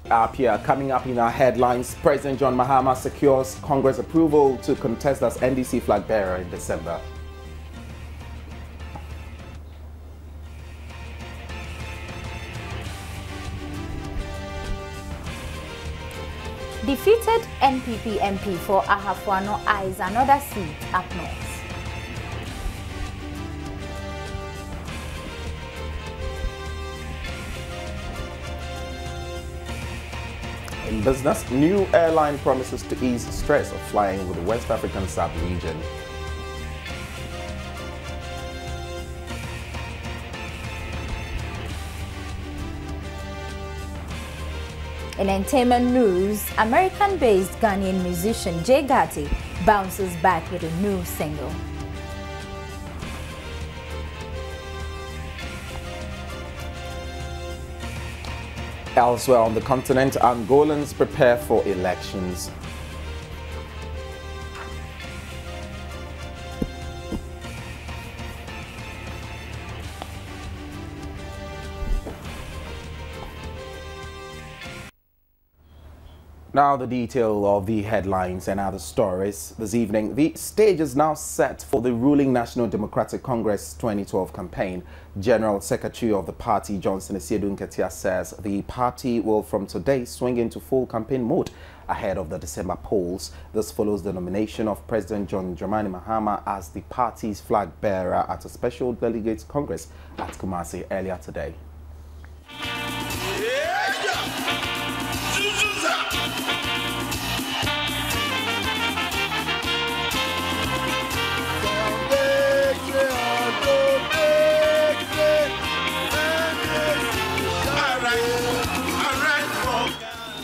Here, coming up in our headlines, President John Mahama secures Congress approval to contest as NDC flag bearer in December. Defeated NPP MP for Ahafo eyes another seat up north. In business, new airline promises to ease stress of flying with the West African sub-region. In entertainment news, American-based Ghanaian musician Jay Gatti bounces back with a new single. Elsewhere on the continent, Angolans prepare for elections. Now the detail of the headlines and other stories this evening. The stage is now set for the ruling National Democratic Congress 2012 campaign. General Secretary of the party, Johnson Asiedu Nketia, says the party will from today swing into full campaign mode ahead of the December polls. This follows the nomination of President John Dramani Mahama as the party's flag bearer at a special delegates congress at Kumasi earlier today.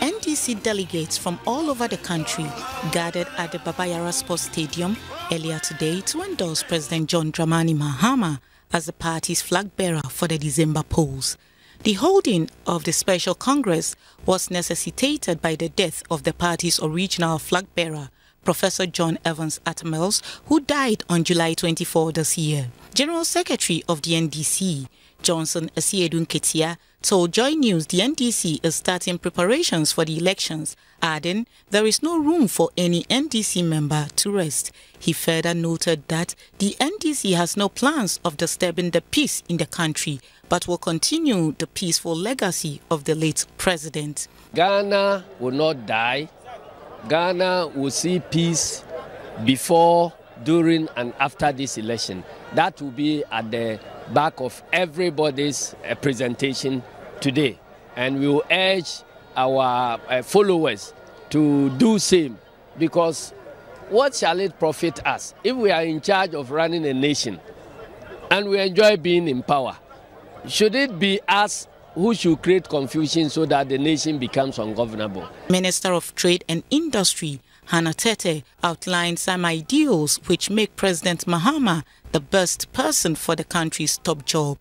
NDC delegates from all over the country gathered at the Baba Yara Sports Stadium earlier today to endorse President John Dramani Mahama as the party's flag bearer for the December polls. The holding of the special congress was necessitated by the death of the party's original flag bearer, Professor John Evans Atamels, who died on July 24 this year. General Secretary of the NDC, Johnson Asiedu Nketia, told Joy News the NDC is starting preparations for the elections, adding there is no room for any NDC member to rest. He further noted that the NDC has no plans of disturbing the peace in the country, but will continue the peaceful legacy of the late president. Ghana will not die. Ghana will see peace before, during and after this election. That will be at the back of everybody's presentation today, and we will urge our followers to do same, because what shall it profit us if we are in charge of running a nation and we enjoy being in power? Should it be us who should create confusion so that the nation becomes ungovernable? Minister of Trade and Industry Hannah Tete outlined some ideals which make President Mahama the best person for the country's top job.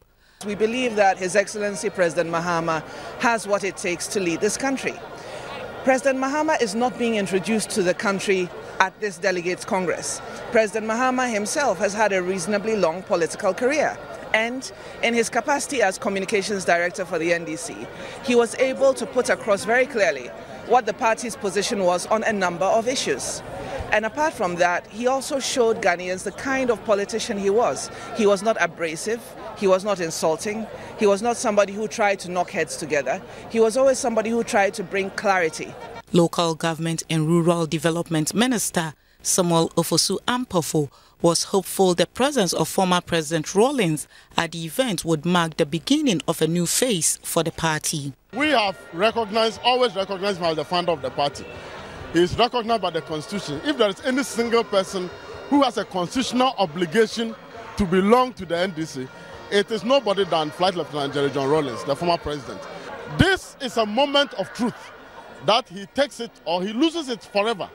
We believe that His Excellency President Mahama has what it takes to lead this country. President Mahama is not being introduced to the country at this Delegates Congress. President Mahama himself has had a reasonably long political career. And in his capacity as Communications Director for the NDC, he was able to put across very clearly what the party's position was on a number of issues. And apart from that, he also showed Ghanaians the kind of politician he was. He was not abrasive, he was not insulting, he was not somebody who tried to knock heads together. He was always somebody who tried to bring clarity. Local Government and Rural Development Minister Samuel Ofosu Ampofo was hopeful the presence of former President Rawlings at the event would mark the beginning of a new phase for the party. We have always recognized him as the founder of the party. He is recognized by the Constitution. If there is any single person who has a constitutional obligation to belong to the NDC, it is nobody than Flight Lieutenant Jerry John Rawlings, the former president. This is a moment of truth, that he takes it or he loses it forever.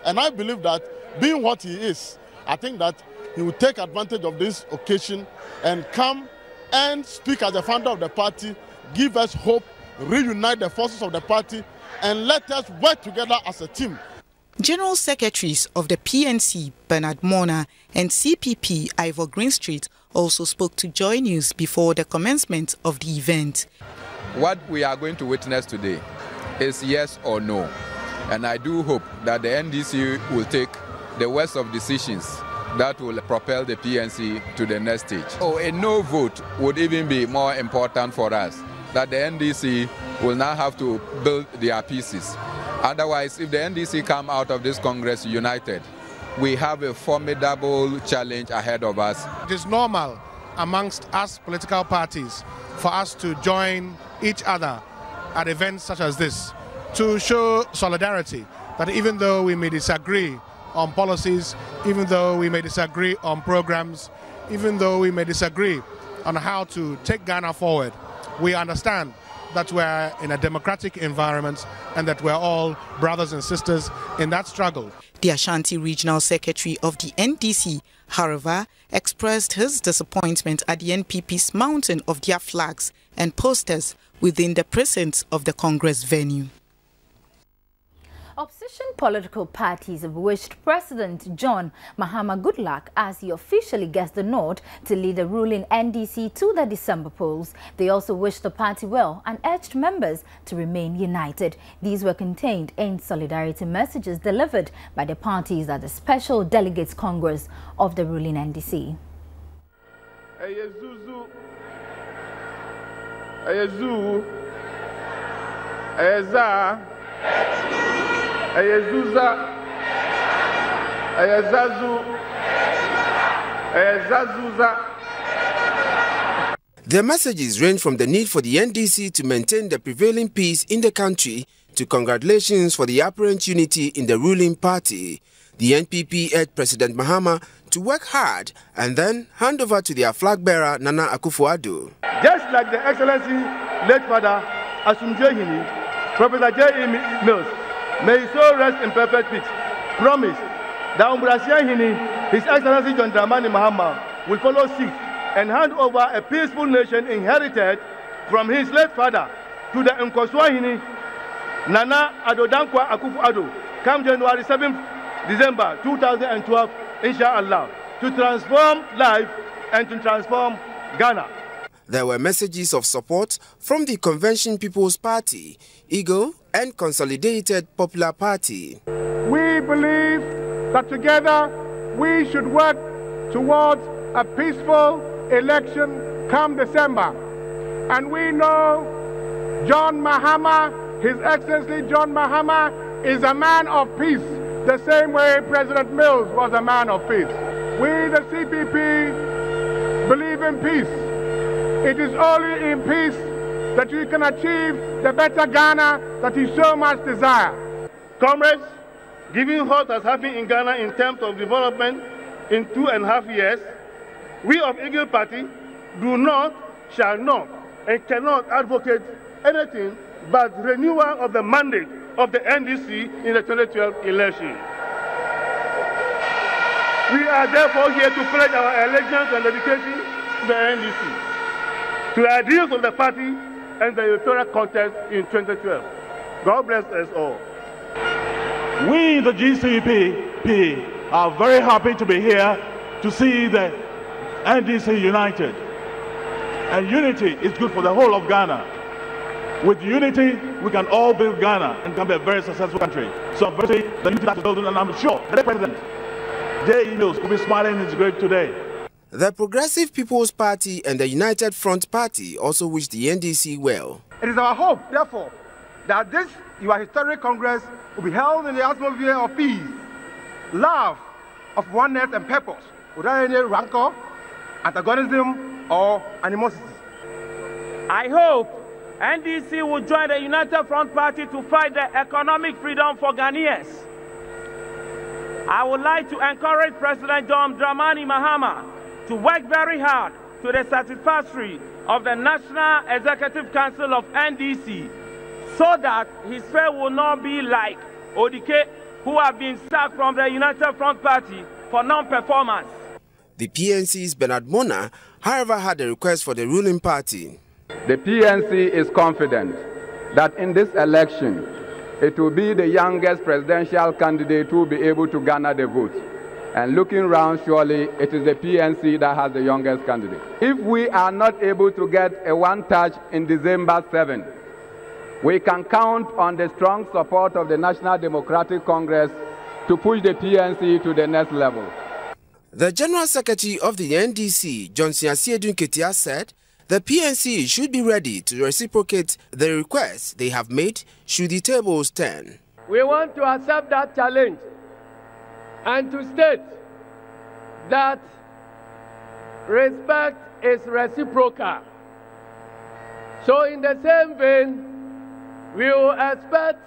And I believe that being what he is, I think that he will take advantage of this occasion and come and speak as the founder of the party, give us hope, reunite the forces of the party, and let us work together as a team. General Secretaries of the PNC, Bernard Mona, and CPP, Ivor Greenstreet, also spoke to Joy News before the commencement of the event. What we are going to witness today is yes or no. And I do hope that the NDC will take the worst of decisions that will propel the PNC to the next stage. Oh, a no vote would even be more important for us, that the NDC will now have to build their pieces. Otherwise, if the NDC come out of this Congress united, we have a formidable challenge ahead of us. It is normal amongst us political parties for us to join each other at events such as this to show solidarity, that even though we may disagree on policies, even though we may disagree on programs, even though we may disagree on how to take Ghana forward, we understand that we're in a democratic environment and that we're all brothers and sisters in that struggle. The Ashanti Regional Secretary of the NDC, however, expressed his disappointment at the NPP's mounting of their flags and posters within the precincts of the Congress venue. Opposition political parties have wished President John Mahama good luck as he officially gets the nod to lead the ruling NDC to the December polls. They also wished the party well and urged members to remain united. These were contained in solidarity messages delivered by the parties at the Special Delegates Congress of the ruling NDC. Their messages range from the need for the NDC to maintain the prevailing peace in the country to congratulations for the apparent unity in the ruling party. The NPP urged President Mahama to work hard and then hand over to their flag bearer Nana Akufo-Addo. Just like the Excellency late Father Asumdwe Hini, Professor J.E. Mills, may he so rest in perfect peace, promise that Umbrasia Hini, His Excellency John Dramani Mahama, will follow suit and hand over a peaceful nation inherited from his late father to the Nkosua Hini, Nana Addo Dankwa Akufo-Addo, come January 7th, December 2012, inshallah, to transform life and to transform Ghana. There were messages of support from the Convention People's Party, EAGLE, and Consolidated Popular Party. We believe that together we should work towards a peaceful election come December. And we know John Mahama, His Excellency John Mahama, is a man of peace, the same way President Mills was a man of peace. We, the CPP, believe in peace. It is only in peace that we can achieve the better Ghana that we so much desire. Comrades, given what has happened in Ghana in terms of development in 2.5 years, we of EAGLE Party do not, shall not, and cannot advocate anything but renewal of the mandate of the NDC in the 2012 election. We are therefore here to pledge our allegiance and dedication to the NDC, to the ideals of the party and the electoral contest in 2012. God bless us all. We in the GCPP are very happy to be here to see the NDC united. And unity is good for the whole of Ghana. With unity, we can all build Ghana and can be a very successful country. So I'm very the unity that's building, and I'm sure the President J.E. Mills will be smiling in his grave today. The Progressive People's Party and the United Front Party also wish the NDC well. It is our hope, therefore, that this your historic Congress will be held in the atmosphere of peace, love, of oneness and purpose, without any rancor, antagonism, or animosity. I hope NDC will join the United Front Party to fight the economic freedom for Ghanaians. I would like to encourage President John Dramani Mahama to work very hard to the satisfactory of the National Executive Council of NDC so that his fate will not be like Odike, who have been sacked from the United Front Party for non-performance. The PNC's Bernard Mona, however, had a request for the ruling party. The PNC is confident that in this election, it will be the youngest presidential candidate who will be able to garner the vote. And looking round, surely it is the PNC that has the youngest candidate. If we are not able to get a one-touch in December 7, we can count on the strong support of the National Democratic Congress to push the PNC to the next level. The General Secretary of the NDC, Johnson Asiedu Nketia, said the PNC should be ready to reciprocate the requests they have made should the tables turn. We want to accept that challenge and to state that respect is reciprocal. So in the same vein, we will expect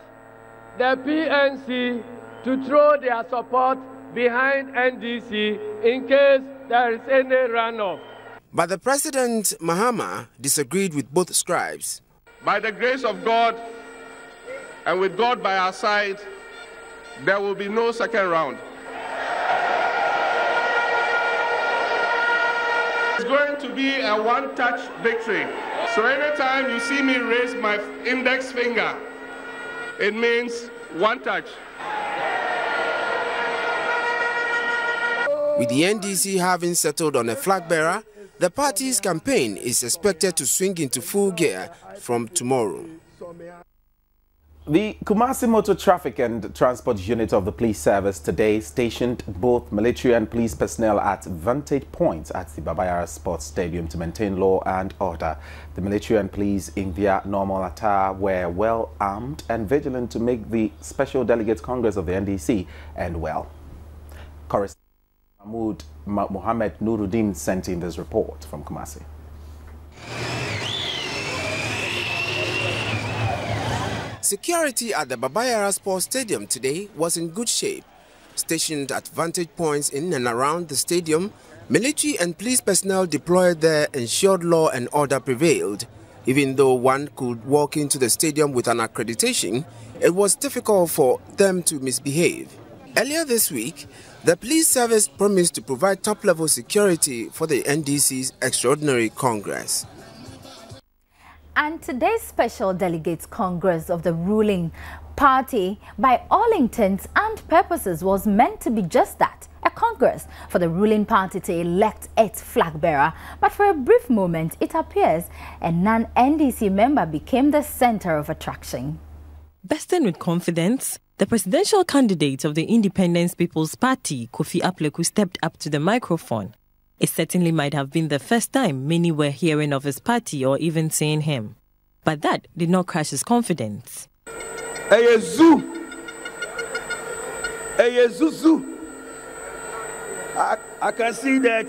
the PNC to throw their support behind NDC in case there is any runoff. But the President, Mahama, disagreed with both scribes. By the grace of God and with God by our side, there will be no second round. It's going to be a one-touch victory. So anytime you see me raise my index finger, it means one touch. With the NDC having settled on a flag bearer, the party's campaign is expected to swing into full gear from tomorrow. The Kumasi Motor Traffic and Transport Unit of the Police Service today stationed both military and police personnel at vantage points at the Baba Yara Sports Stadium to maintain law and order. The military and police in their normal attire were well armed and vigilant to make the Special Delegates Congress of the NDC end well. Correspondent Mahmoud Mohammed Nuruddin sent in this report from Kumasi. Security at the Baba Yara Sports Stadium today was in good shape. Stationed at vantage points in and around the stadium, military and police personnel deployed there ensured law and order prevailed. Even though one could walk into the stadium with an accreditation, it was difficult for them to misbehave. Earlier this week, the police service promised to provide top-level security for the NDC's Extraordinary Congress. And today's Special Delegates Congress of the ruling party, by all intents and purposes, was meant to be just that, a congress for the ruling party to elect its flag bearer. But for a brief moment, it appears a non-NDC member became the center of attraction. Bursting with confidence, the presidential candidate of the Independence People's Party, Kofi Apleku, stepped up to the microphone. It certainly might have been the first time many were hearing of his party or even seeing him. But that did not crush his confidence. Hey, zoo. Hey, zoo. I can see that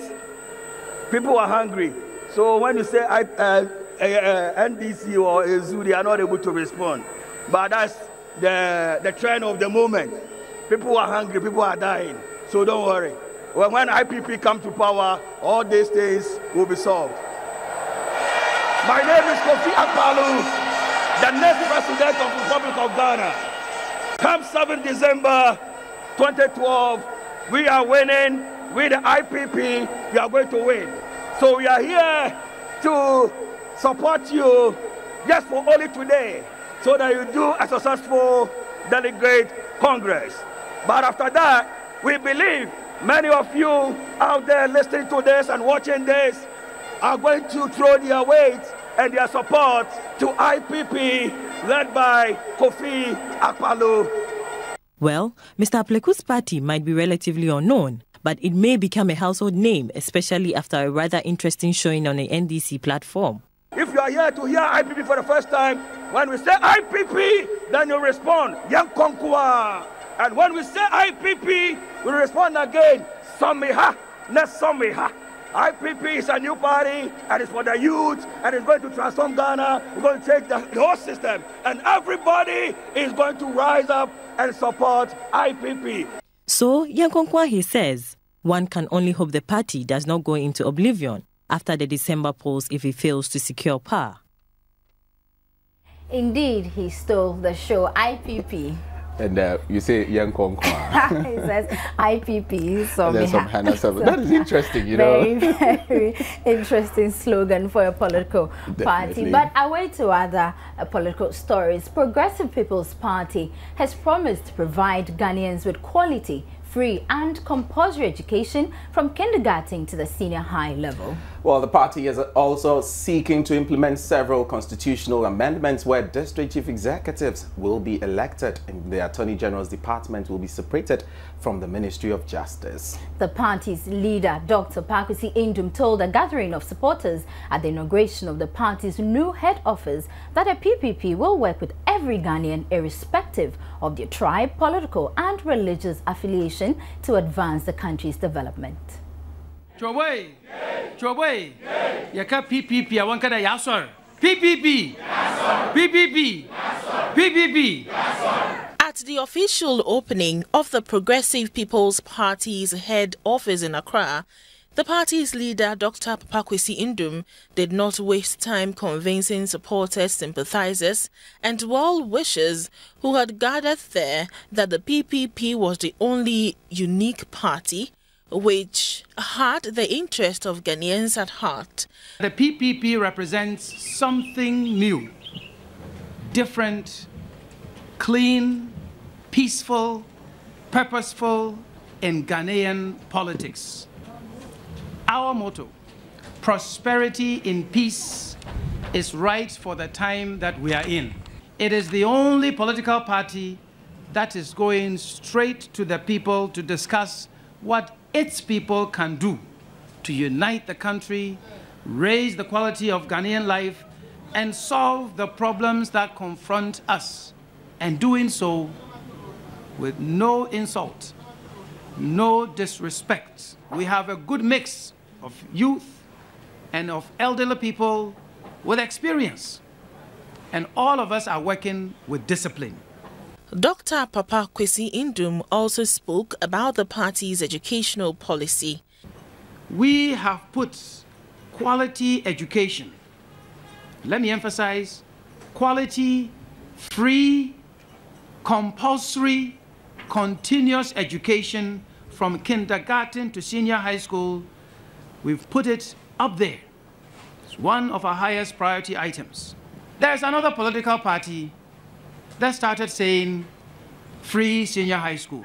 people are hungry. So when you say NDC or a zoo, they are not able to respond. But that's the trend of the moment. People are hungry, people are dying. So don't worry. When IPP come to power, all these things will be solved. My name is Kofi Akpaloo, the next president of the Republic of Ghana. Come 7 December 2012, we are winning. With the IPP, we are going to win. So we are here to support you just for only today, so that you do a successful delegate congress. But after that, we believe many of you out there listening to this and watching this are going to throw their weight and their support to IPP led by Kofi Akpaloo. Well, Mr. Apleku's party might be relatively unknown, but it may become a household name, especially after a rather interesting showing on the NDC platform. If you are here to hear IPP for the first time, when we say IPP, then you respond, Yankonkwa. And when we say IPP, we respond again, Somiha, not Somiha. IPP is a new party, and it's for the youth, and it's going to transform Ghana. We're going to take the whole system, and everybody is going to rise up and support IPP. So, Yankonkwa, he says, one can only hope the party does not go into oblivion after the December polls if it fails to secure power. Indeed, he stole the show, IPP. And you say Yankonkwa. He says IPP. So that is interesting, you know. Very interesting slogan for a political party. But away to other political stories, Progressive People's Party has promised to provide Ghanaians with quality, free and compulsory education from kindergarten to the senior high level. Well, the party is also seeking to implement several constitutional amendments where district chief executives will be elected and the Attorney General's department will be separated from the Ministry of Justice. The party's leader, Dr. Pakwesi Indum, told a gathering of supporters at the inauguration of the party's new head office that a PPP will work with every Ghanaian irrespective of their tribe, political and religious affiliation to advance the country's development. Chobwe, Chobwe, Yaka PPP, I want to yasor. PPP, PPP, PPP. At the official opening of the Progressive People's Party's head office in Accra, the party's leader, Dr. Pakwesi Indum, did not waste time convincing supporters, sympathizers, and well-wishers who had gathered there that the PPP was the only unique party which had the interest of Ghanaians at heart. The PPP represents something new, different, clean, peaceful, purposeful in Ghanaian politics. Our motto, prosperity in peace, is right for the time that we are in. It is the only political party that is going straight to the people to discuss what its people can do to unite the country, raise the quality of Ghanaian life, and solve the problems that confront us, and doing so with no insult, no disrespect. We have a good mix of youth and of elderly people with experience, and all of us are working with discipline. Dr. Pakwesi Indum also spoke about the party's educational policy. We have put quality education, let me emphasize, quality, free, compulsory, continuous education from kindergarten to senior high school. We've put it up there. It's one of our highest priority items. There's another political party that started saying free senior high school.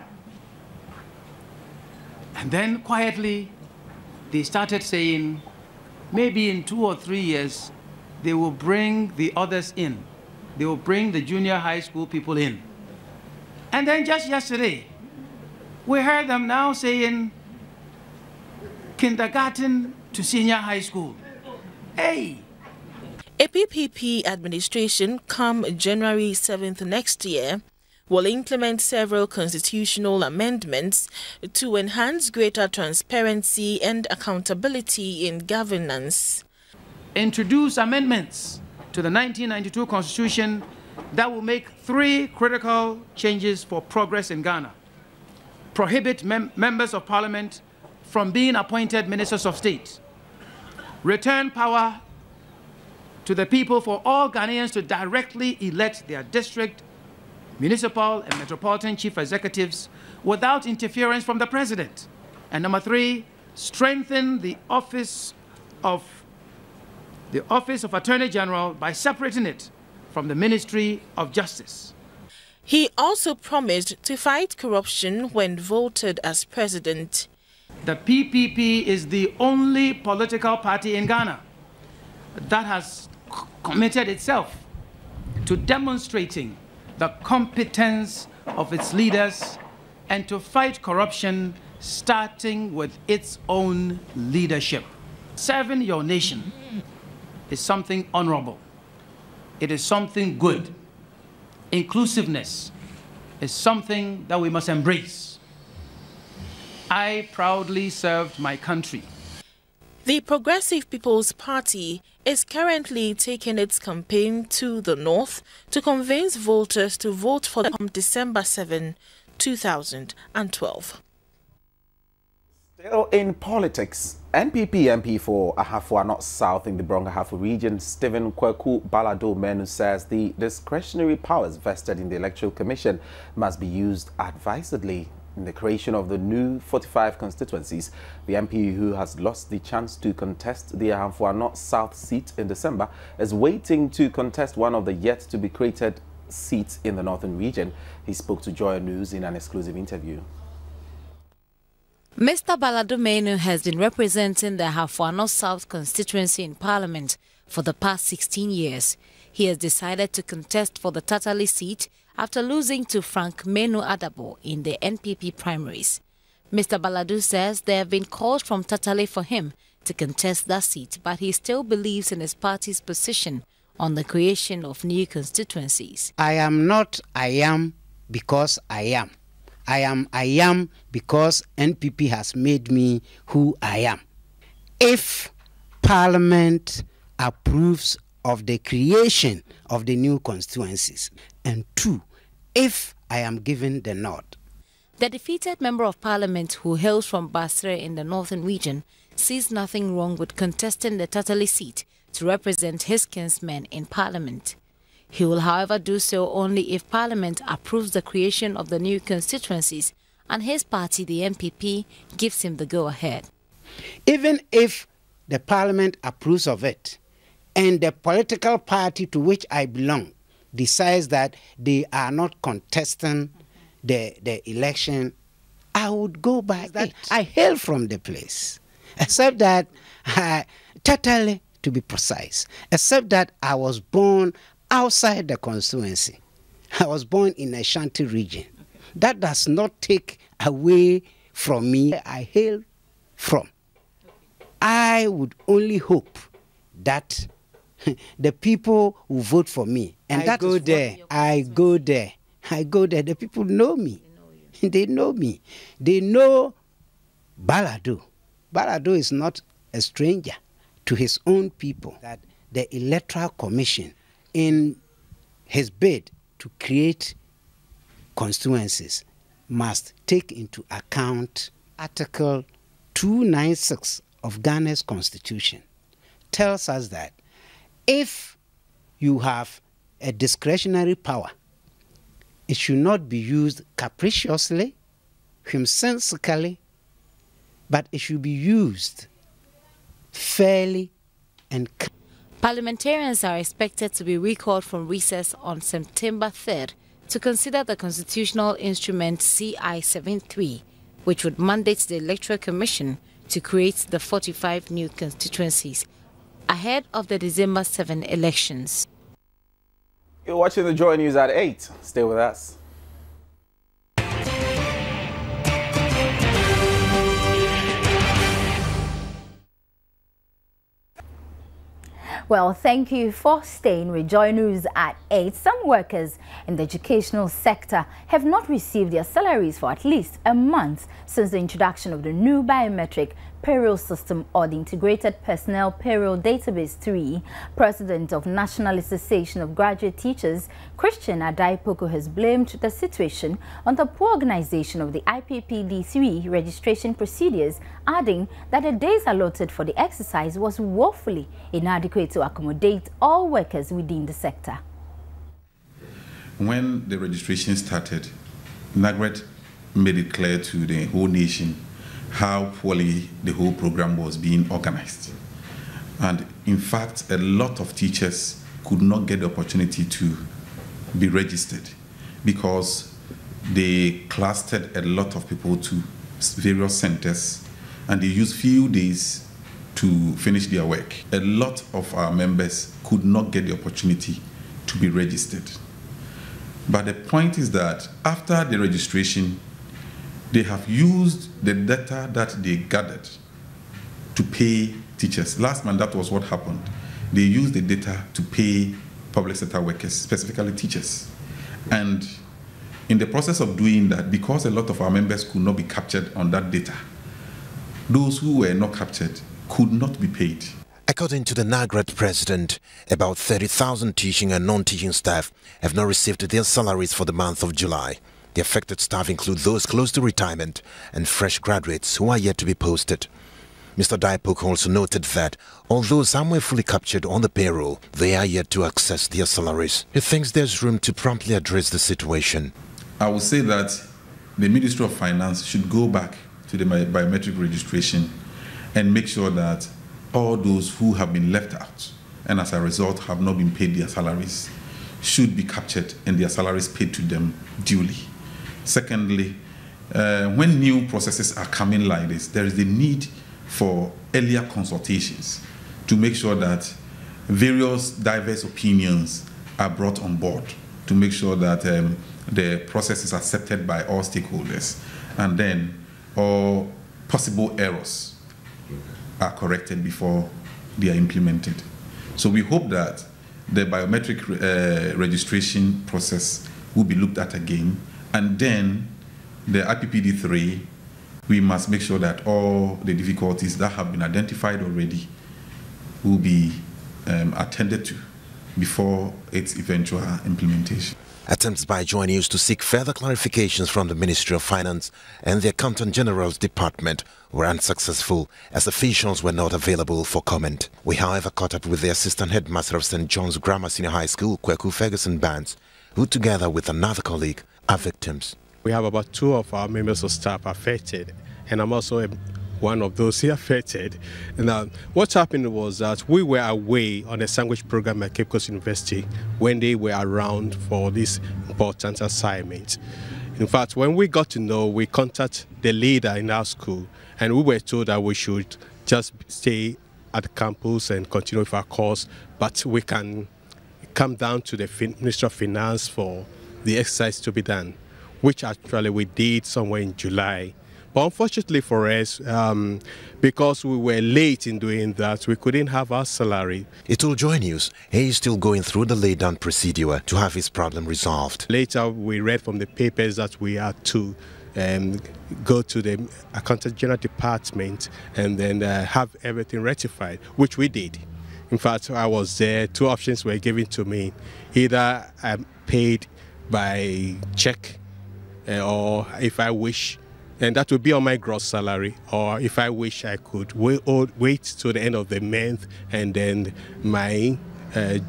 And then quietly, they started saying maybe in 2 or 3 years, they will bring the others in. They will bring the junior high school people in. And then just yesterday, we heard them now saying kindergarten to senior high school. Hey! A PPP administration come January 7th next year will implement several constitutional amendments to enhance greater transparency and accountability in governance. Introduce amendments to the 1992 Constitution that will make 3 critical changes for progress in Ghana. Prohibit members of parliament from being appointed ministers of state. Return power to the people for all Ghanaians to directly elect their district, municipal, and metropolitan chief executives without interference from the president. And number 3, strengthen the office of Attorney General by separating it from the Ministry of Justice. He also promised to fight corruption when voted as president. The PPP is the only political party in Ghana that has committed itself to demonstrating the competence of its leaders and to fight corruption, starting with its own leadership. Serving your nation is something honorable. It is something good. Inclusiveness is something that we must embrace. I proudly served my country. The Progressive People's Party is currently taking its campaign to the north to convince voters to vote for them on December 7, 2012. Still in politics, NPP MP for Ahafua North South in the Brong-Ahafo region, Stephen Kweku Balado Menu, says the discretionary powers vested in the Electoral Commission must be used advisedly in the creation of the new 45 constituencies. The MP, who has lost the chance to contest the Ahafua North South seat in December, is waiting to contest one of the yet-to-be-created seats in the northern region. He spoke to Joy News in an exclusive interview. Mr. Baladu Menu has been representing the Hafuano South constituency in Parliament for the past 16 years. He has decided to contest for the Tatale seat after losing to Frank Menu Adabo in the NPP primaries. Mr. Baladu says there have been calls from Tatale for him to contest that seat, but he still believes in his party's position on the creation of new constituencies. I am not I am because I am. I am because NPP has made me who I am. If Parliament approves of the creation of the new constituencies, and 2, if I am given the nod. The defeated Member of Parliament, who hails from Basre in the northern region, sees nothing wrong with contesting the Tatale seat to represent his kinsmen in Parliament. He will, however, do so only if Parliament approves the creation of the new constituencies and his party, the NPP, gives him the go-ahead. Even if the Parliament approves of it and the political party to which I belong decides that they are not contesting the election, I would go by that. I hail from the place, except that, Tatale, to be precise, except that I was born outside the constituency. I was born in a Ashanti region. That does not take away from me I hail from. I would only hope that the people who vote for me, and I go there, the people know me. They know me. They know Baladu. Baladu is not a stranger to his own people. That the Electoral Commission, in his bid to create constituencies, must take into account Article 296 of Ghana's Constitution. Tells us that if you have a discretionary power, it should not be used capriciously, whimsically, but it should be used fairly and. Parliamentarians are expected to be recalled from recess on September 3rd to consider the constitutional instrument CI-73, which would mandate the Electoral Commission to create the 45 new constituencies ahead of the December 7 elections. You're watching the Joy News at 8. Stay with us. Well, thank you for staying with Joy News at 8. Some workers in the educational sector have not received their salaries for at least a month since the introduction of the new biometric payroll system or the Integrated Personnel Payroll Database 3. President of National Association of Graduate Teachers, Christian Adai-Poku, has blamed the situation on the poor organization of the IPPD3 registration procedures, adding that the days allotted for the exercise was woefully inadequate to accommodate all workers within the sector. When the registration started, NAGRET made it clear to the whole nation how poorly the whole program was being organized. And in fact, a lot of teachers could not get the opportunity to be registered because they clustered a lot of people to various centers and they used few days to finish their work. A lot of our members could not get the opportunity to be registered. But the point is that after the registration, they have used the data that they gathered to pay teachers. Last month, that was what happened. They used the data to pay public sector workers, specifically teachers. And in the process of doing that, because a lot of our members could not be captured on that data, those who were not captured could not be paid. According to the NAGRET president, about 30,000 teaching and non-teaching staff have not received their salaries for the month of July. The affected staff include those close to retirement and fresh graduates who are yet to be posted. Mr. Daipok also noted that although some were fully captured on the payroll, they are yet to access their salaries. He thinks there's room to promptly address the situation. I would say that the Ministry of Finance should go back to the biometric registration and make sure that all those who have been left out and as a result have not been paid their salaries should be captured and their salaries paid to them duly. Secondly, when new processes are coming like this, there is the need for earlier consultations to make sure that various diverse opinions are brought on board, to make sure that the process is accepted by all stakeholders, and then all possible errors are corrected before they are implemented. So we hope that the biometric registration process will be looked at again, and then the IPPD3, we must make sure that all the difficulties that have been identified already will be attended to before its eventual implementation. Attempts by Joy News to seek further clarifications from the Ministry of Finance and the Accountant General's Department were unsuccessful, as officials were not available for comment. We, however, caught up with the Assistant Headmaster of St. John's Grammar Senior High School, Kweku Ferguson Barnes, who, together with another colleague, are victims. We have about 2 of our members of staff affected, and I'm also one of those here affected. Now, what happened was that we were away on a sandwich program at Cape Coast University when they were around for this important assignment. In fact, when we got to know, we contacted the leader in our school, and we were told that we should just stay at the campus and continue with our course, but we can come down to the Ministry of Finance for the exercise to be done, which actually we did somewhere in July. But unfortunately for us, because we were late in doing that, we couldn't have our salary. It will Joy News. He is still going through the laid-down procedure to have his problem resolved. Later, we read from the papers that we had to go to the Accountant General Department and then have everything rectified, which we did. In fact, I was there. 2 options were given to me. Either I'm paid by check, or if I wish, and that would be on my gross salary, or if I wish, I could wait till the end of the month, and then my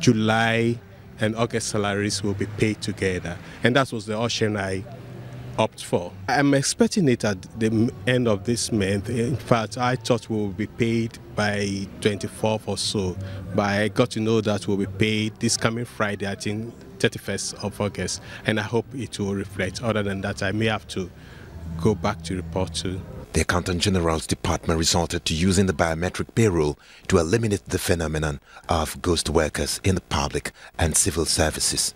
July and August salaries will be paid together. And that was the option I opted for. I'm expecting it at the end of this month. In fact, I thought we would be paid by 24th or so, but I got to know that we'll be paid this coming Friday, I think 31st of August, and I hope it will reflect. Other than that, I may have to go back to report to. The Accountant General's Department resorted to using the biometric payroll to eliminate the phenomenon of ghost workers in the public and civil services.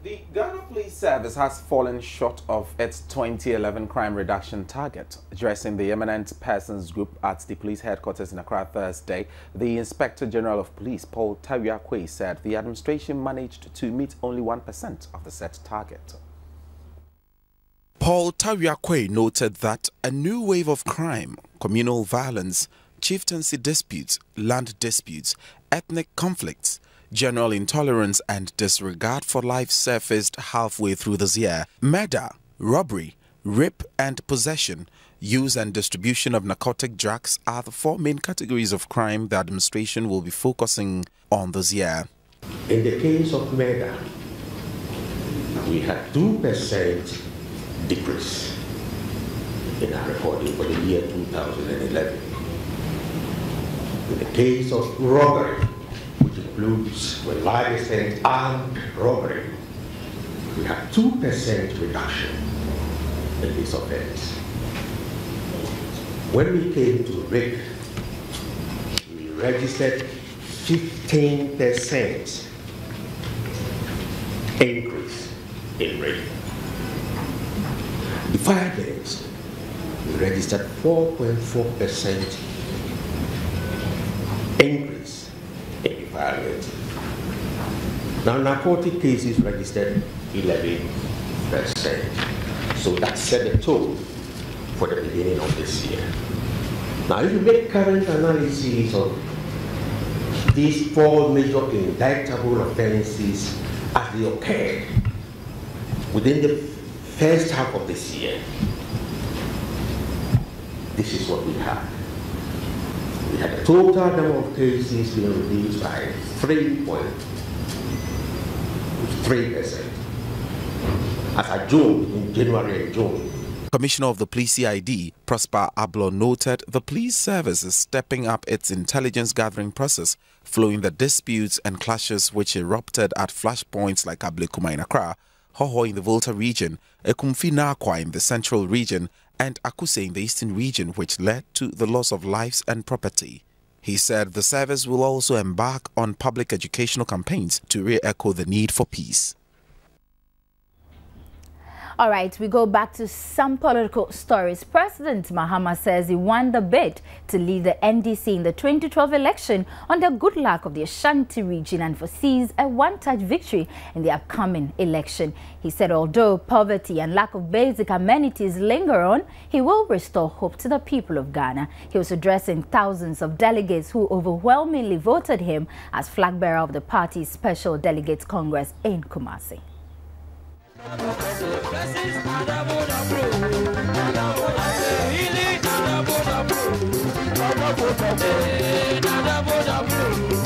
The Ghana Police Service has fallen short of its 2011 crime reduction target. Addressing the Eminent Persons Group at the police headquarters in Accra Thursday, the Inspector General of Police, Paul Tawiakwe, said the administration managed to meet only 1% of the set target. Paul Tawiakwe noted that a new wave of crime, communal violence, chieftaincy disputes, land disputes, ethnic conflicts, general intolerance and disregard for life surfaced halfway through this year. Murder, robbery, rape and possession, use and distribution of narcotic drugs are the 4 main categories of crime the administration will be focusing on this year. In the case of murder, we had 2% decrease in our recording for the year 2011. In the case of robbery, which includes to a large extent armed robbery, we have 2% reduction in this offense. When we came to rape, we registered 15% increase in rape. The violence, we registered 4.4% increase in violence. Now, narcotic cases registered 11%. So that set the tone for the beginning of this year. Now, if you make current analysis of these 4 major indictable offenses as they occurred within the first half of this year, this is what we had. We had a total number of cases being reduced by 3.3%. As at June, in January and June. Commissioner of the Police CID, Prosper Ablo, noted the police service is stepping up its intelligence gathering process following the disputes and clashes which erupted at flashpoints like Ablekuma in Accra Hoho in the Volta region, Ekumfi Nakwa in the central region, and Akuse in the eastern region, which led to the loss of lives and property. He said the service will also embark on public educational campaigns to re-echo the need for peace. All right, we go back to some political stories. President Mahama says he won the bid to lead the NDC in the 2012 election under good luck of the Ashanti region and foresees a one-touch victory in the upcoming election. He said although poverty and lack of basic amenities linger on, he will restore hope to the people of Ghana. He was addressing thousands of delegates who overwhelmingly voted him as flag bearer of the party's Special Delegates Congress in Kumasi.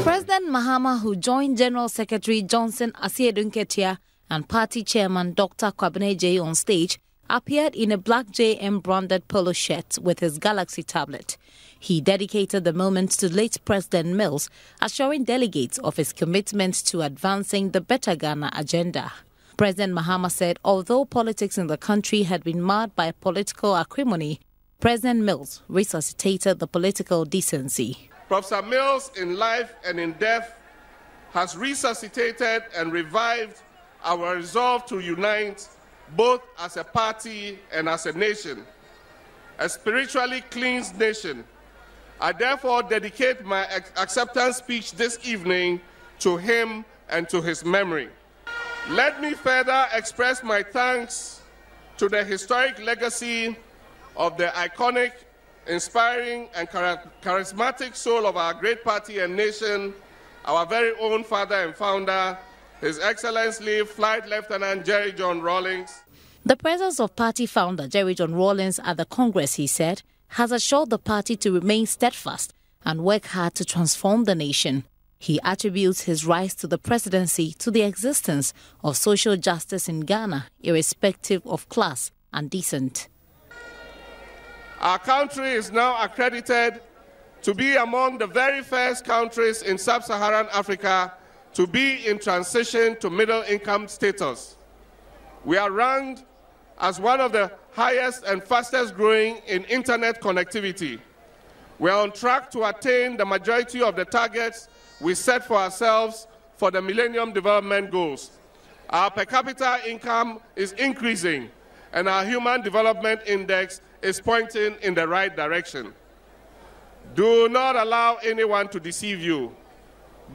President Mahama, who joined General Secretary Johnson Asiedu Nketia and Party Chairman Dr. Kwabena J on stage, appeared in a black JM-branded polo shirt with his Galaxy tablet. He dedicated the moment to late President Mills, assuring delegates of his commitment to advancing the Better Ghana agenda. President Mahama said although politics in the country had been marred by political acrimony, President Mills resuscitated the political decency. Professor Mills, in life and in death, has resuscitated and revived our resolve to unite both as a party and as a nation, a spiritually cleansed nation. I therefore dedicate my acceptance speech this evening to him and to his memory. Let me further express my thanks to the historic legacy of the iconic, inspiring, and charismatic soul of our great party and nation, our very own father and founder, His Excellency Flight Lieutenant Jerry John Rawlings. The presence of party founder Jerry John Rawlings at the Congress, he said, has assured the party to remain steadfast and work hard to transform the nation. He attributes his rise to the presidency to the existence of social justice in Ghana, irrespective of class and descent. Our country is now accredited to be among the very first countries in sub-Saharan Africa to be in transition to middle-income status. We are ranked as one of the highest and fastest growing in internet connectivity. We are on track to attain the majority of the targets we set for ourselves for the Millennium Development Goals. Our per capita income is increasing, and our Human Development Index is pointing in the right direction. Do not allow anyone to deceive you.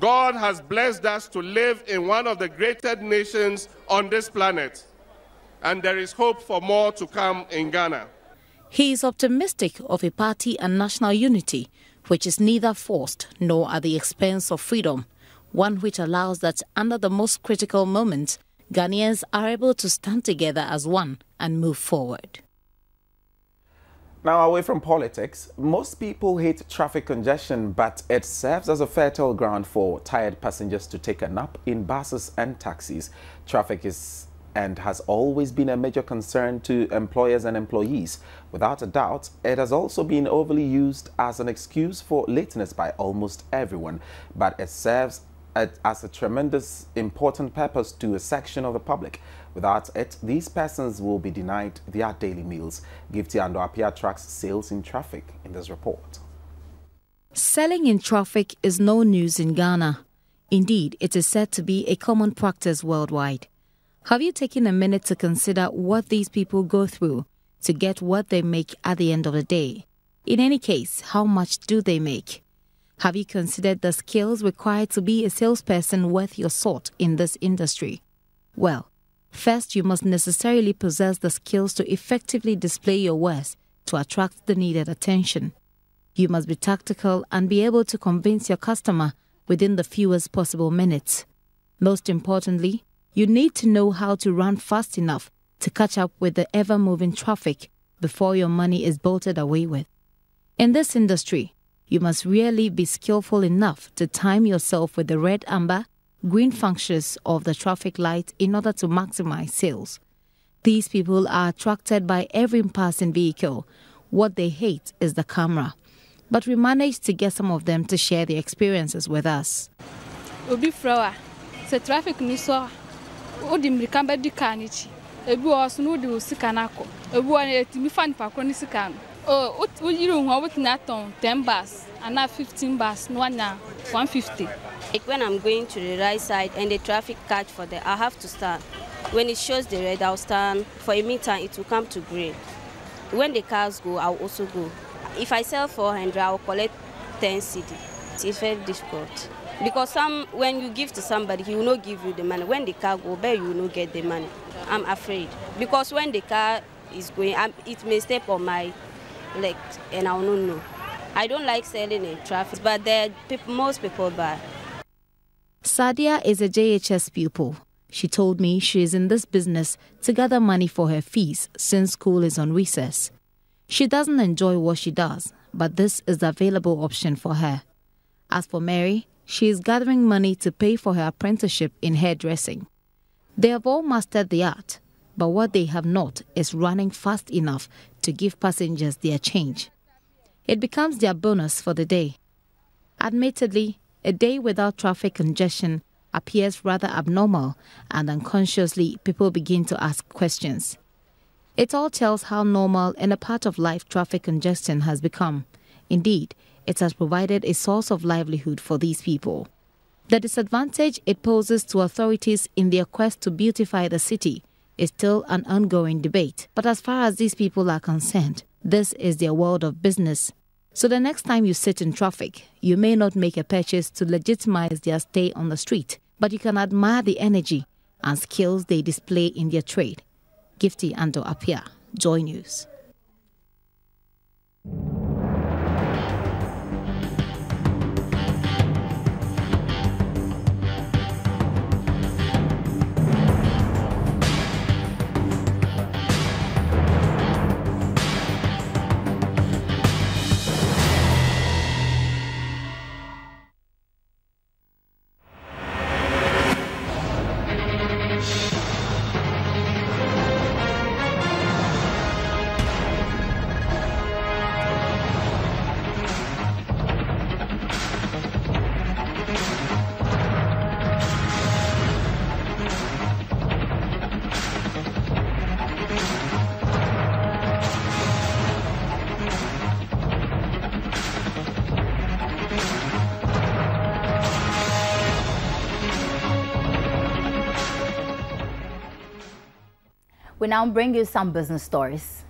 God has blessed us to live in one of the greatest nations on this planet, and there is hope for more to come in Ghana. He is optimistic of a party and national unity, which is neither forced nor at the expense of freedom, one which allows that under the most critical moments, Ghanaians are able to stand together as one and move forward. Now, away from politics, most people hate traffic congestion, but it serves as a fertile ground for tired passengers to take a nap in buses and taxis. Traffic is and has always been a major concern to employers and employees. Without a doubt, it has also been overly used as an excuse for lateness by almost everyone, but it serves as a tremendous important purpose to a section of the public. Without it, these persons will be denied their daily meals. Gifty Ando Apia tracks sales in traffic in this report. Selling in traffic is no news in Ghana. Indeed, it is said to be a common practice worldwide. Have you taken a minute to consider what these people go through to get what they make at the end of the day? In any case, how much do they make? Have you considered the skills required to be a salesperson worth your salt in this industry? Well, first you must necessarily possess the skills to effectively display your wares to attract the needed attention. You must be tactical and be able to convince your customer within the fewest possible minutes. Most importantly, you need to know how to run fast enough to catch up with the ever-moving traffic before your money is bolted away with. In this industry, you must really be skillful enough to time yourself with the red, amber, green functions of the traffic light in order to maximize sales. These people are attracted by every passing vehicle. What they hate is the camera. But we managed to get some of them to share their experiences with us. Obi Flower, the traffic ni so Odi mirikamba di kanichi. Ebi was no di sikanako. Ebi one etimi fan pakoni sikan. Oh, you know what naton 10 bars and now 15 bars, no one 150. Like when I'm going to the right side and the traffic catch for there, I have to stand. When it shows the red, I'll stand. For a meantime, it will come to green. When the cars go, I'll also go. If I sell 400, I'll collect 10 cedi. It's very difficult. Because when you give to somebody, he will not give you the money. When the car goes, you will not get the money. I'm afraid. Because when the car is going, it may step on my leg, and I will not know. I don't like selling in traffic, but most people buy. Sadia is a JHS pupil. She told me she is in this business to gather money for her fees since school is on recess. She doesn't enjoy what she does, but this is the available option for her. As for Mary, she is gathering money to pay for her apprenticeship in hairdressing. They have all mastered the art, but what they have not is running fast enough to give passengers their change. It becomes their bonus for the day. Admittedly, a day without traffic congestion appears rather abnormal, and unconsciously people begin to ask questions. It all tells how normal and a part of life traffic congestion has become. Indeed, it has provided a source of livelihood for these people. The disadvantage it poses to authorities in their quest to beautify the city is still an ongoing debate. But as far as these people are concerned, this is their world of business. So the next time you sit in traffic, you may not make a purchase to legitimize their stay on the street, but you can admire the energy and skills they display in their trade. Gifty Ando Apia, Joy News. We now bring you some business stories.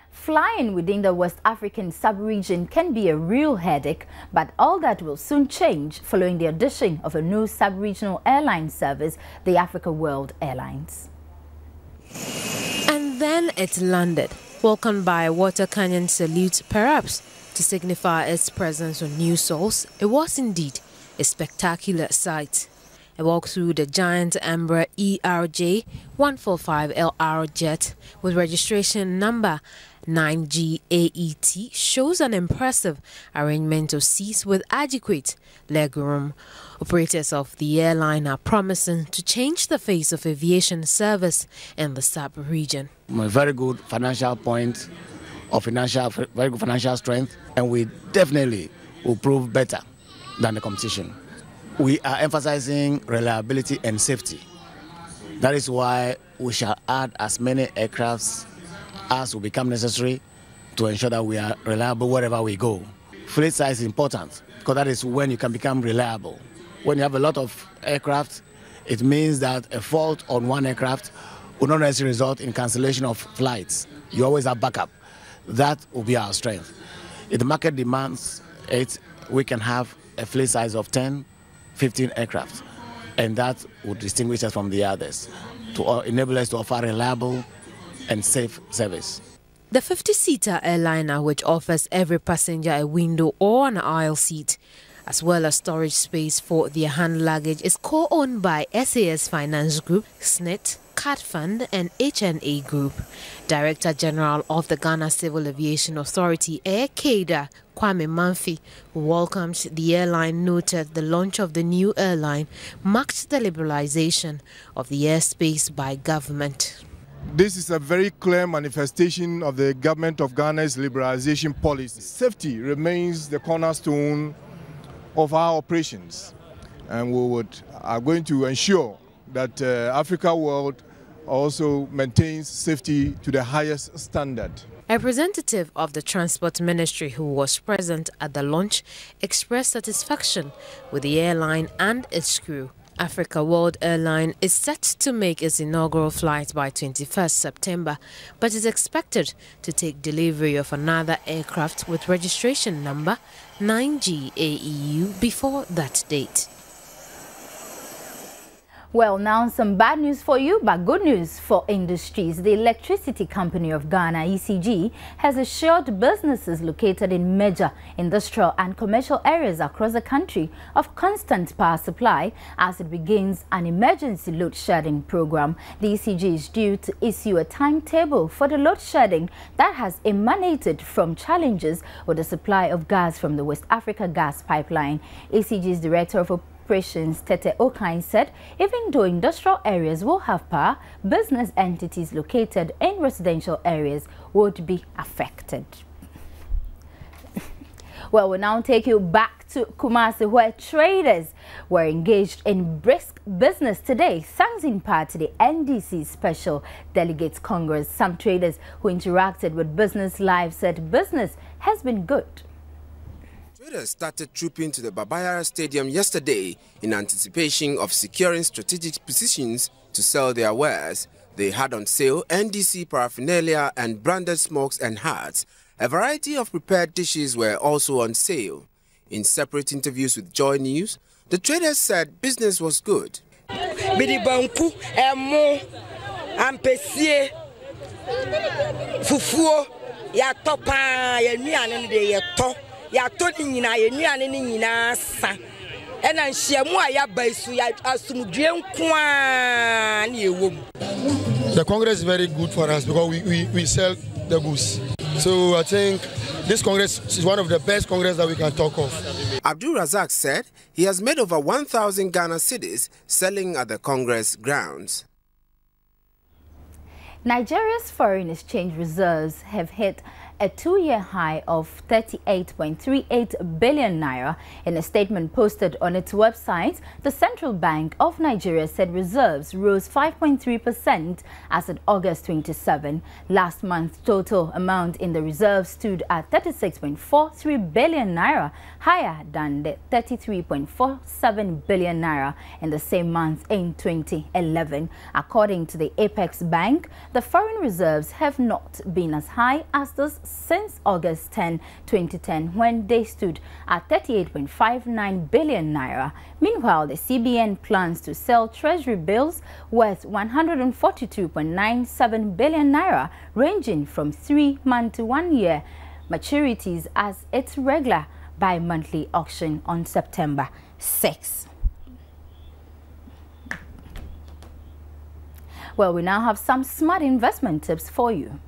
Flying within the West African sub-region can be a real headache, but all that will soon change following the addition of a new sub-regional airline service, the Africa World Airlines. And then it landed, welcomed by a water canyon salute, perhaps to signify its presence on new soils. It was indeed a spectacular sight. A walk through the giant Embraer ERJ-145LR jet with registration number 9GAET shows an impressive arrangement of seats with adequate legroom. Operators of the airline are promising to change the face of aviation service in the sub-region. A very good financial point of very good financial strength, and we definitely will prove better than the competition. We are emphasizing reliability and safety. That is why we shall add as many aircrafts as will become necessary to ensure that we are reliable wherever we go. Fleet size is important because that is when you can become reliable. When you have a lot of aircraft, it means that a fault on one aircraft will not necessarily result in cancellation of flights. You always have backup. That will be our strength. If the market demands it, we can have a fleet size of 10, 15 aircraft, and that would distinguish us from the others to enable us to offer reliable and safe service. The 50-seater airliner, which offers every passenger a window or an aisle seat, as well as storage space for their hand luggage, is co-owned by SAS Finance Group, SNIT, CAT Fund and HNA Group. Director General of the Ghana Civil Aviation Authority, Air Cada Kwame Manfi, who welcomed the airline, noted the launch of the new airline marked the liberalization of the airspace by government. This is a very clear manifestation of the government of Ghana's liberalization policy. Safety remains the cornerstone of our operations, and we are going to ensure that Africa World also maintains safety to the highest standard. A representative of the Transport Ministry who was present at the launch expressed satisfaction with the airline and its crew. Africa World Airline is set to make its inaugural flight by 21st September, but is expected to take delivery of another aircraft with registration number 9GAEU before that date. Well, now some bad news for you, but good news for industries. The Electricity Company of Ghana, ECG, has assured businesses located in major industrial and commercial areas across the country of constant power supply as it begins an emergency load shedding program. The ECG is due to issue a timetable for the load shedding that has emanated from challenges with the supply of gas from the West Africa gas pipeline. ECG's Director of Operations, Tete Okai, said even though industrial areas will have power, business entities located in residential areas would be affected. Well, we'll now take you back to Kumasi, where traders were engaged in brisk business today, thanks in part to the NDC Special Delegates Congress. Some traders who interacted with Business Live said business has been good. Traders started trooping to the Baba Yara Stadium yesterday in anticipation of securing strategic positions to sell their wares. They had on sale NDC paraphernalia and branded smokes and hats. A variety of prepared dishes were also on sale. In separate interviews with Joy News, the traders said business was good. Bidibanku, emo, ampesie, fufuo, ya topa, ya nuane de ya to. Ya toni nyina ye nuane ni nyina sa ena nhyiamu a ya baisu ya asumdue nkoa na ewom. The Congress is very good for us because we sell the goods. So I think this Congress is one of the best Congress that we can talk of. Abdul Razak said he has made over 1,000 Ghana cedis selling at the Congress grounds. Nigeria's foreign exchange reserves have hit a two-year high of 38.38 billion naira. In a statement posted on its website, the Central Bank of Nigeria said reserves rose 5.3% as of August 27. Last month's total amount in the reserves stood at 36.43 billion naira, higher than the 33.47 billion naira in the same month in 2011. According to the Apex Bank, the foreign reserves have not been as high as this since August 10, 2010, when they stood at 38.59 billion naira. Meanwhile, the CBN plans to sell treasury bills worth 142.97 billion naira, ranging from 3-month to 1-year maturities as its regular bi-monthly auction on September 6. Well, we now have some smart investment tips for you.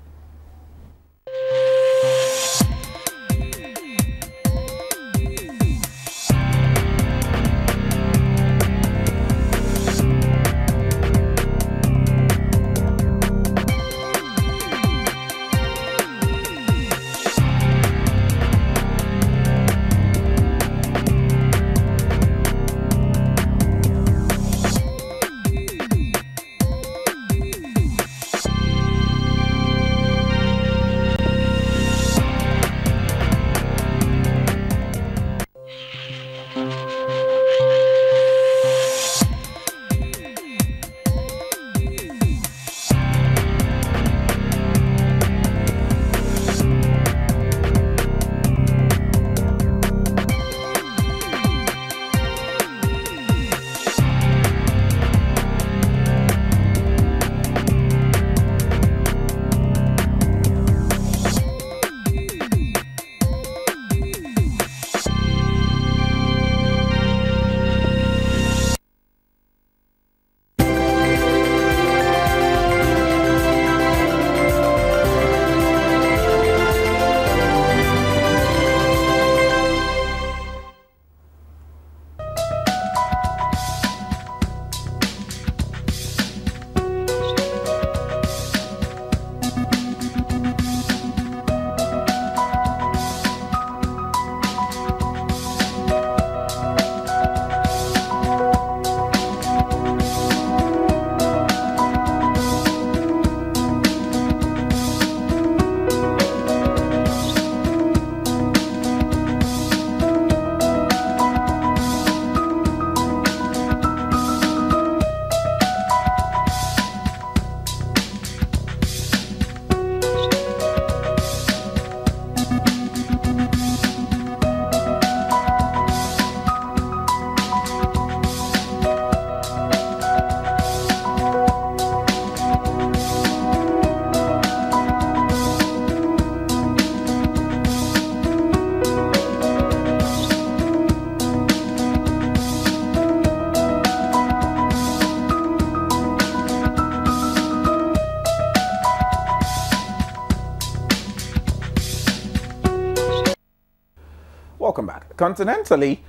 Welcome back. Continentally,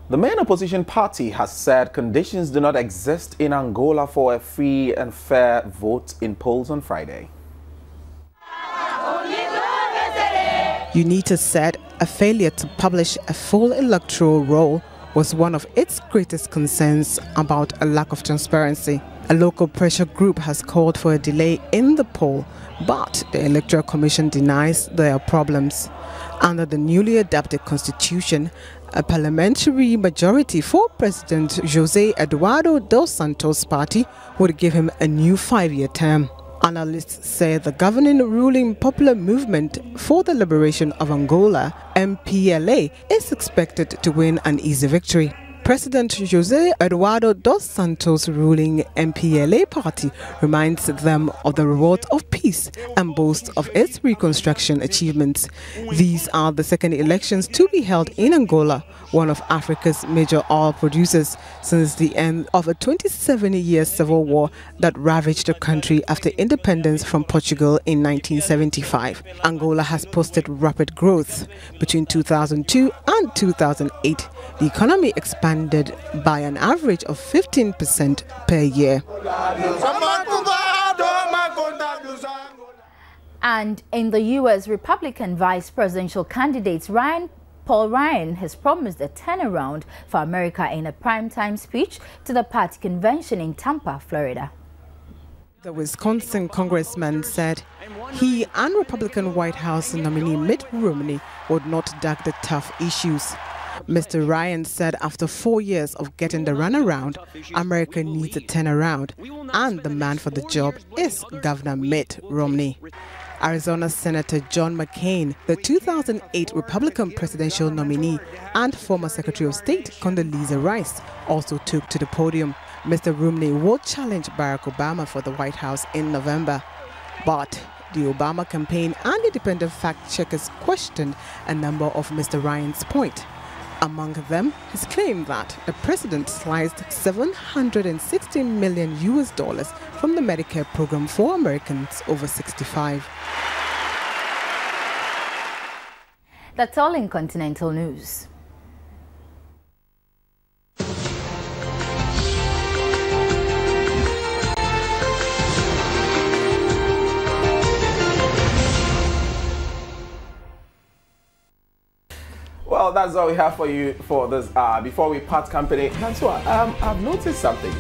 the main opposition party has said conditions do not exist in Angola for a free and fair vote in polls on Friday. UNITA said a failure to publish a full electoral roll was one of its greatest concerns about a lack of transparency. A local pressure group has called for a delay in the poll, but the Electoral Commission denies there are problems. Under the newly adopted constitution, a parliamentary majority for President José Eduardo dos Santos' party would give him a new 5-year term. Analysts say the governing ruling Popular Movement for the Liberation of Angola, MPLA, is expected to win an easy victory. President José Eduardo dos Santos' ruling MPLA party reminds them of the rewards of peace and boasts of its reconstruction achievements. These are the second elections to be held in Angola, one of Africa's major oil producers, since the end of a 27-year civil war that ravaged the country after independence from Portugal in 1975. Angola has posted rapid growth. Between 2002 and 2008, the economy expanded by an average of 15% per year. And in the U.S., Republican vice presidential candidate Paul Ryan has promised a turnaround for America in a primetime speech to the party convention in Tampa, Florida. The Wisconsin congressman said he and Republican White House nominee Mitt Romney would not duck the tough issues. Mr. Ryan said after 4 years of getting the runaround, America needs a turnaround, and the man for the job is Governor Mitt Romney. Arizona Senator John McCain, the 2008 Republican presidential nominee, and former Secretary of State Condoleezza Rice also took to the podium. Mr. Romney will challenge Barack Obama for the White House in November. But the Obama campaign and independent fact-checkers questioned a number of Mr. Ryan's points. Among them, his claim that the president sliced $760 million from the Medicare program for Americans over 65. That's all in Continental News. Well, that's all we have for you for this. Before we part company, I've noticed something.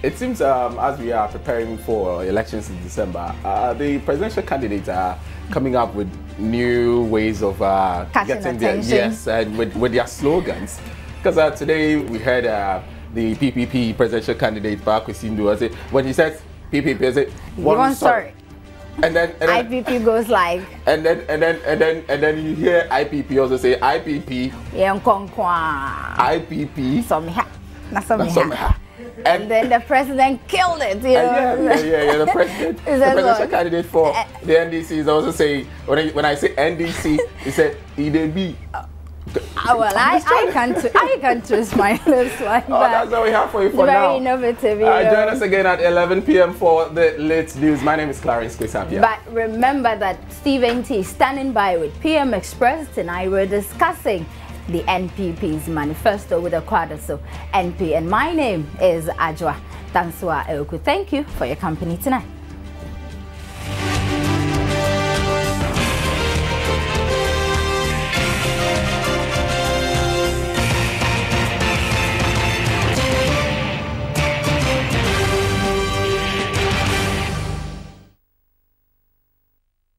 It seems as we are preparing for elections in December, the presidential candidates are coming up with new ways of getting their and with their slogans. Because today we heard the PPP presidential candidate Bakwisindu when he says PPP, I said one sorry. And then IPP goes like, and then you hear IPP also say IPP, IPP, and then the president killed it. You know? The presidential candidate for the NDC is also saying, when I say NDC, he said EDB. Well, I can't twist my lips like that. That's all we have for you for now. Very innovative. Join us again at 11 p.m. for the late news. My name is Clarence Kwisapia. But remember that Stephen T is standing by with PM Express. Tonight we're discussing the NPP's manifesto with the Kwadoso NP. And my name is Ajwa Tansua Eoku. Thank you for your company tonight.